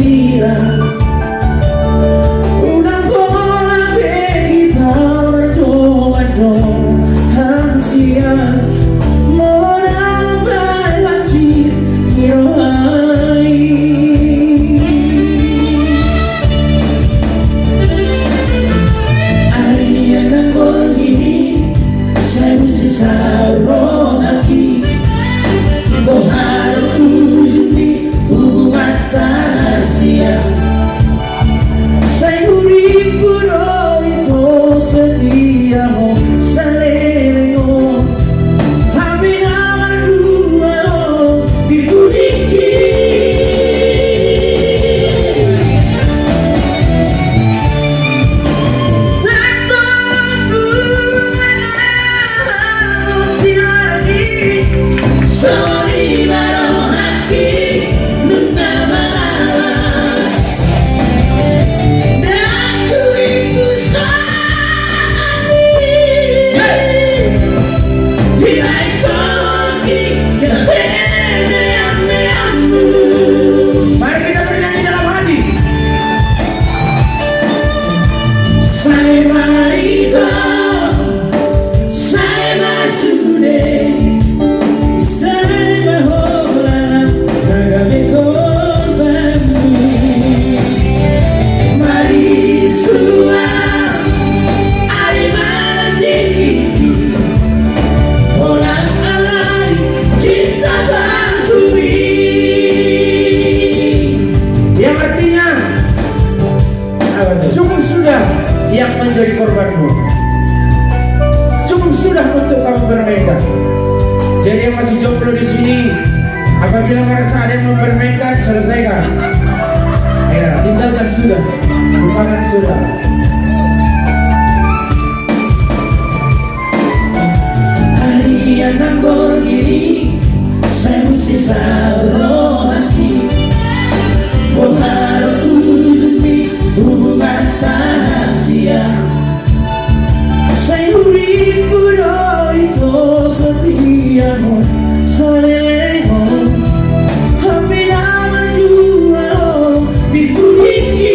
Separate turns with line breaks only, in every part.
quisiera una bola de guitarra, yo ansia moral banjir iroai. Aria nang begini saya mesti sarong lagi harus ujung di hubungan rahasia. Saya urip puro itu setia mo saleleng hampir aman dua dikuliki. Cukup sudah yang menjadi korbanmu. Cukup sudah untuk kamu bermainkan. Jadi yang masih jomblo di sini, apabila merasa ada yang mempermainkan, selesaikan. Ya, tinggalkan sudah, lupakan sudah. Hari yang nambah ini, saya mesti sarong lagi. Harus ujung di hubungan rahasia. Saya urip puro itu setiamu saleleng hampir aman jua dikuliki.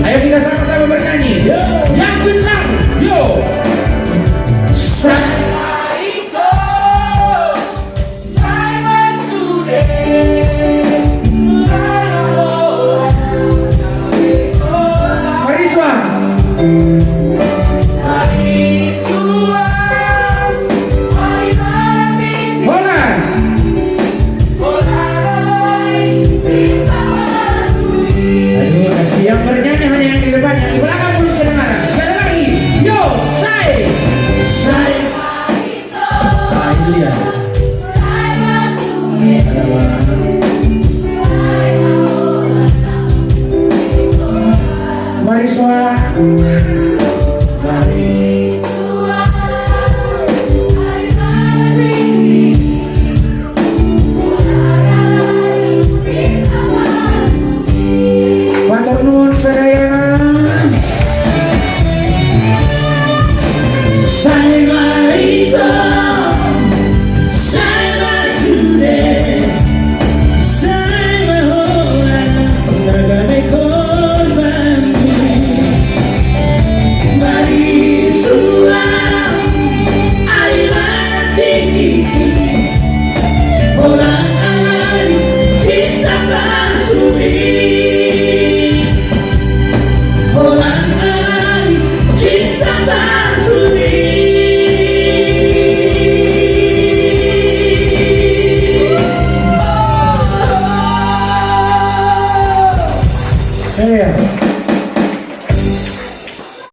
Ayo kita sama-sama bernyanyi. Yang kencang, yo. Yang bernyanyi hanya yang di depan, yang di belakang belum kedengaran. Sekali lagi, yo, say. Nah, itu dia. Mari soal. Yeah.